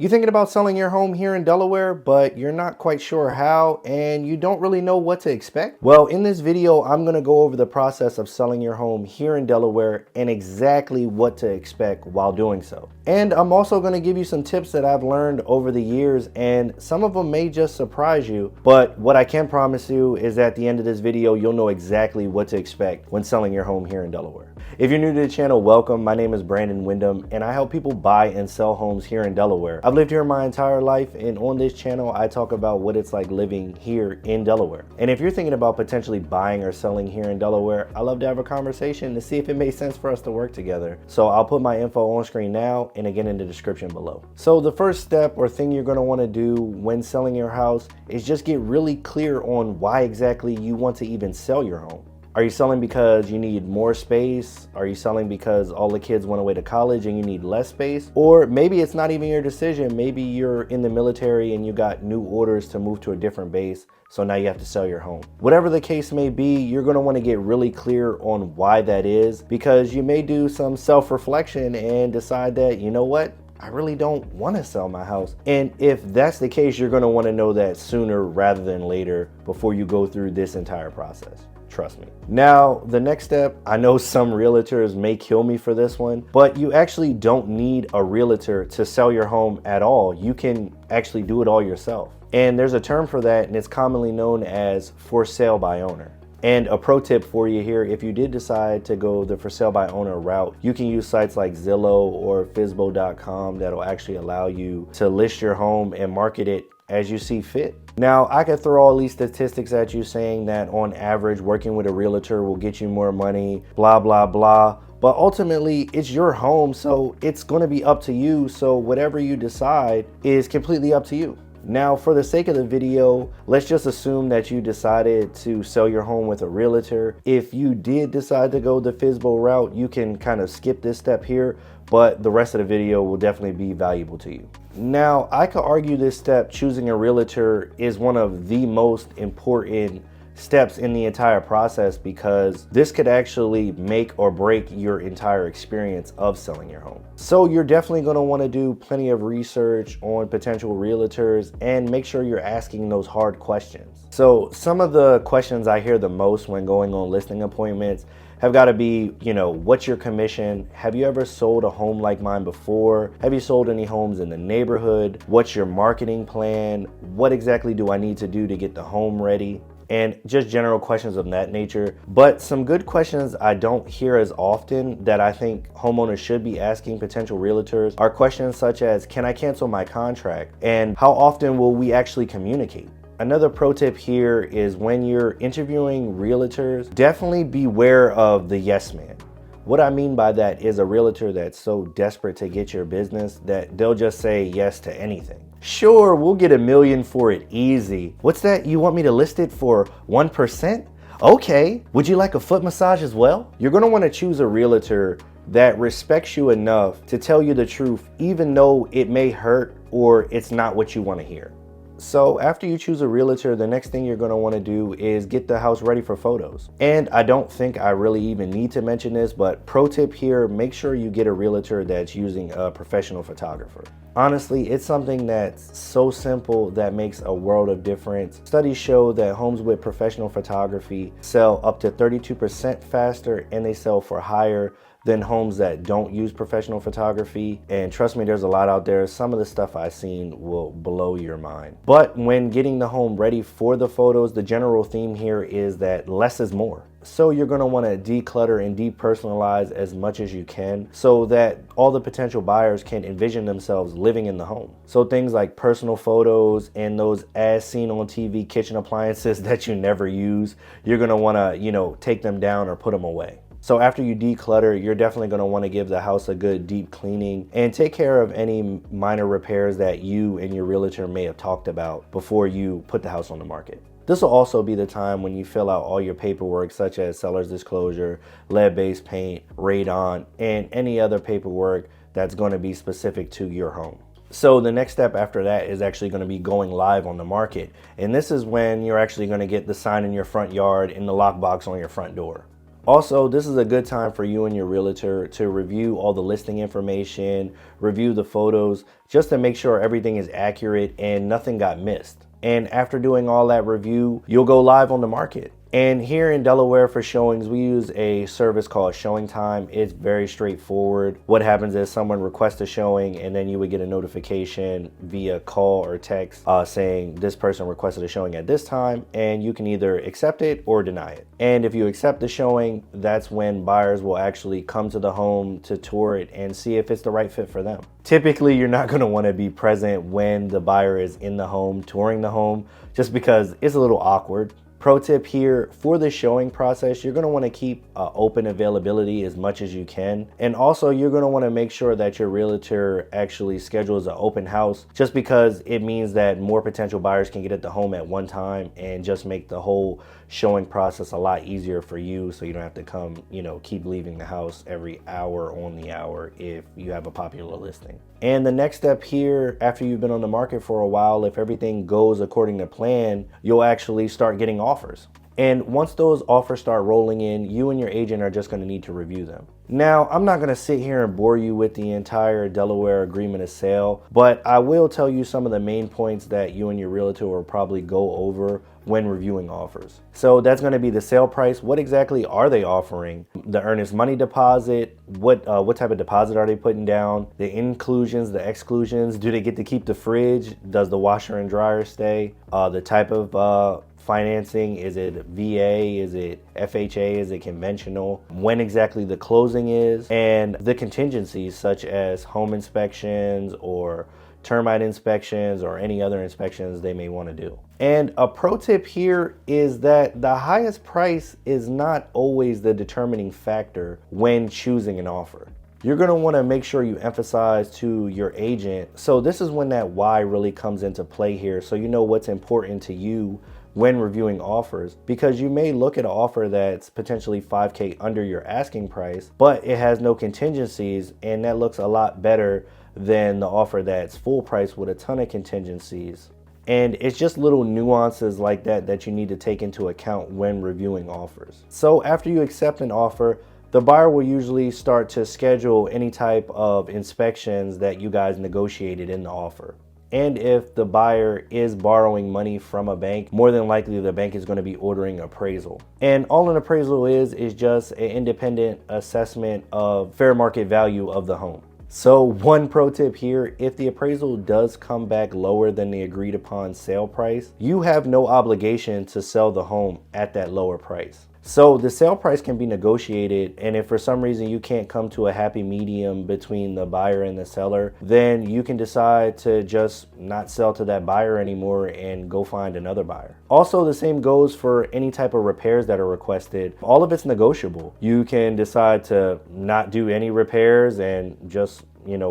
You thinking about selling your home here in Delaware, but you're not quite sure how and you don't really know what to expect? Well, in this video, I'm going to go over the process of selling your home here in Delaware and exactly what to expect while doing so. And I'm also going to give you some tips that I've learned over the years, and some of them may just surprise you, but what I can promise you is at the end of this video, you'll know exactly what to expect when selling your home here in Delaware. If you're new to the channel, welcome. My name is Windom, and I help people buy and sell homes here in Delaware. I've lived here my entire life, and on this channel, I talk about what it's like living here in Delaware. And if you're thinking about potentially buying or selling here in Delaware, I love to have a conversation to see if it makes sense for us to work together. So I'll put my info on screen now and again in the description below. So the first step or thing you're going to want to do when selling your house is just get really clear on why exactly you want to even sell your home. Are you selling because you need more space? Are you selling because all the kids went away to college and you need less space? Or maybe it's not even your decision. Maybe you're in the military and you got new orders to move to a different base, so now you have to sell your home. Whatever the case may be, you're going to want to get really clear on why that is, because you may do some self-reflection and decide that, you know what? I really don't want to sell my house. And if that's the case, you're going to want to know that sooner rather than later before you go through this entire process. Trust me. Now, the next step, I know some realtors may kill me for this one, but you actually don't need a realtor to sell your home at all. You can actually do it all yourself. And there's a term for that, and it's commonly known as for sale by owner. And a pro tip for you here, if you did decide to go the for sale by owner route, you can use sites like Zillow or Fizbo.com that'll actually allow you to list your home and market it as you see fit. Now, I could throw all these statistics at you saying that on average, working with a realtor will get you more money, blah, blah, blah. But ultimately, it's your home, so it's going to be up to you. So whatever you decide is completely up to you. Now, for the sake of the video, let's just assume that you decided to sell your home with a realtor. If you did decide to go the Fizbo route, you can kind of skip this step here, but the rest of the video will definitely be valuable to you. Now, I could argue this step, choosing a realtor, is one of the most important steps in the entire process, because this could actually make or break your entire experience of selling your home. So you're definitely going to want to do plenty of research on potential realtors and make sure you're asking those hard questions. So some of the questions I hear the most when going on listing appointments have got to be, what's your commission? Have you ever sold a home like mine before? Have you sold any homes in the neighborhood? What's your marketing plan? What exactly do I need to do to get the home ready? And just general questions of that nature. But some good questions I don't hear as often that I think homeowners should be asking potential realtors are questions such as, can I cancel my contract? And how often will we actually communicate? Another pro tip here is when you're interviewing realtors, definitely beware of the yes man. What I mean by that is a realtor that's so desperate to get your business that they'll just say yes to anything. Sure, we'll get $1 million for it easy. What's that? You want me to list it for 1%? Okay. Would you like a foot massage as well? You're going to want to choose a realtor that respects you enough to tell you the truth, even though it may hurt or it's not what you want to hear. So after you choose a realtor, the next thing you're going to want to do is get the house ready for photos. And I don't think I really even need to mention this, but pro tip here, make sure you get a realtor that's using a professional photographer. Honestly, it's something that's so simple that makes a world of difference. Studies show that homes with professional photography sell up to 32% faster, and they sell for higher than homes that don't use professional photography. And trust me, there's a lot out there. Some of the stuff I've seen will blow your mind. But when getting the home ready for the photos, the general theme here is that less is more. So you're going to want to declutter and depersonalize as much as you can so that all the potential buyers can envision themselves living in the home. So things like personal photos and those as seen on TV kitchen appliances that you never use, you're going to want to, take them down or put them away. So after you declutter, you're definitely going to want to give the house a good deep cleaning and take care of any minor repairs that you and your realtor may have talked about before you put the house on the market. This will also be the time when you fill out all your paperwork, such as seller's disclosure, lead-based paint, radon, and any other paperwork that's going to be specific to your home. So the next step after that is actually going to be going live on the market. And this is when you're actually going to get the sign in your front yard and the lockbox on your front door. Also, this is a good time for you and your realtor to review all the listing information, review the photos, just to make sure everything is accurate and nothing got missed. And after doing all that review, you'll go live on the market. And here in Delaware for showings, we use a service called Showing Time. It's very straightforward. What happens is someone requests a showing and then you would get a notification via call or text saying this person requested a showing at this time, and you can either accept it or deny it. And if you accept the showing, that's when buyers will actually come to the home to tour it and see if it's the right fit for them. Typically, you're not going to want to be present when the buyer is in the home, touring the home, just because it's a little awkward. Pro tip here, for the showing process, you're going to want to keep open availability as much as you can. And also you're going to want to make sure that your realtor actually schedules an open house, just because it means that more potential buyers can get at the home at one time and just make the whole showing process a lot easier for you, so you don't have to come, keep leaving the house every hour on the hour if you have a popular listing. And the next step here, after you've been on the market for a while, if everything goes according to plan, you'll actually start getting offers. And once those offers start rolling in, you and your agent are just going to need to review them. Now, I'm not going to sit here and bore you with the entire Delaware agreement of sale, but I will tell you some of the main points that you and your realtor will probably go over when reviewing offers. So that's going to be the sale price. What exactly are they offering? The earnest money deposit. What type of deposit are they putting down? The inclusions, the exclusions. Do they get to keep the fridge? Does the washer and dryer stay? The type of financing, is it VA, is it FHA, is it conventional, when exactly the closing is, and the contingencies such as home inspections or termite inspections or any other inspections they may want to do. And a pro tip here is that the highest price is not always the determining factor when choosing an offer. You're going to want to make sure you emphasize to your agent. So this is when that why really comes into play here, so you know what's important to you when reviewing offers, because you may look at an offer that's potentially $5,000 under your asking price, but it has no contingencies, and that looks a lot better than the offer that's full price with a ton of contingencies. And it's just little nuances like that that you need to take into account when reviewing offers. So after you accept an offer, the buyer will usually start to schedule any type of inspections that you guys negotiated in the offer. And if the buyer is borrowing money from a bank, more than likely the bank is going to be ordering appraisal. And all an appraisal is just an independent assessment of fair market value of the home. So one pro tip here, if the appraisal does come back lower than the agreed upon sale price, you have no obligation to sell the home at that lower price. So the sale price can be negotiated, and if for some reason you can't come to a happy medium between the buyer and the seller, then you can decide to just not sell to that buyer anymore and go find another buyer. Also, the same goes for any type of repairs that are requested. All of it's negotiable. You can decide to not do any repairs and just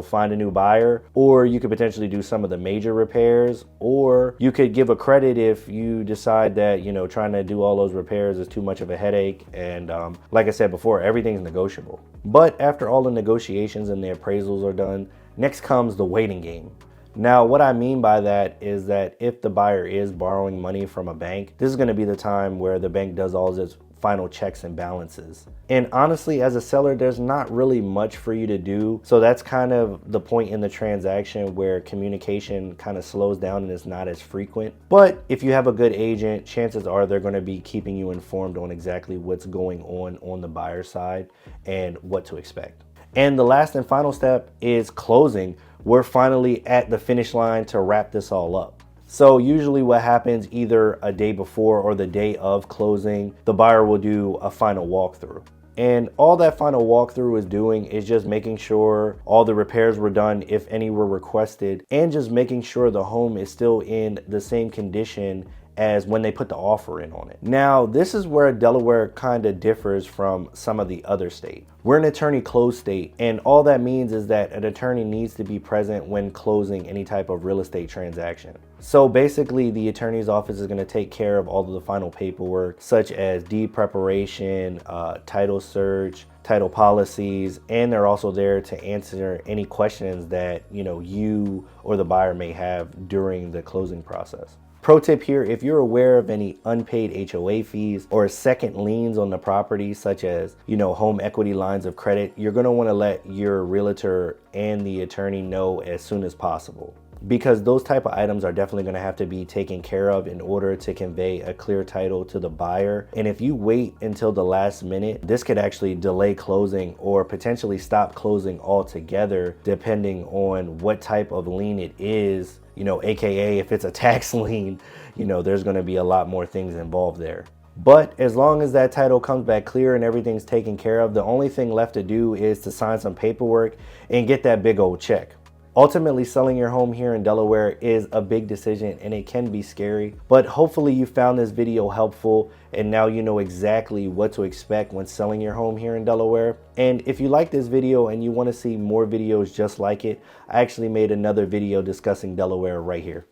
find a new buyer, or you could potentially do some of the major repairs, or you could give a credit if you decide that trying to do all those repairs is too much of a headache. And like I said before, everything's negotiable. But after all the negotiations and the appraisals are done, next comes the waiting game. Now, what I mean by that is that if the buyer is borrowing money from a bank, this is going to be the time where the bank does all its final checks and balances. And honestly, as a seller, there's not really much for you to do. So that's kind of the point in the transaction where communication kind of slows down and is not as frequent. But if you have a good agent, chances are they're going to be keeping you informed on exactly what's going on the buyer side and what to expect. And the last and final step is closing. We're finally at the finish line to wrap this all up. So usually what happens, either a day before or the day of closing, the buyer will do a final walkthrough. And all that final walkthrough is doing is just making sure all the repairs were done, if any were requested, and just making sure the home is still in the same condition as when they put the offer in on it. Now, this is where Delaware kind of differs from some of the other states. We're an attorney closed state, and all that means is that an attorney needs to be present when closing any type of real estate transaction. So basically, the attorney's office is going to take care of all of the final paperwork, such as deed preparation, title search, title policies, and they're also there to answer any questions that you or the buyer may have during the closing process. Pro tip here, if you're aware of any unpaid HOA fees or second liens on the property, such as, home equity lines of credit, you're going to want to let your realtor and the attorney know as soon as possible, because those type of items are definitely going to have to be taken care of in order to convey a clear title to the buyer. And if you wait until the last minute, this could actually delay closing or potentially stop closing altogether, depending on what type of lien it is. AKA if it's a tax lien, there's going to be a lot more things involved there. But as long as that title comes back clear and everything's taken care of, the only thing left to do is to sign some paperwork and get that big old check. Ultimately, selling your home here in Delaware is a big decision and it can be scary, but hopefully you found this video helpful and now you know exactly what to expect when selling your home here in Delaware. And if you like this video and you want to see more videos just like it, I actually made another video discussing Delaware right here.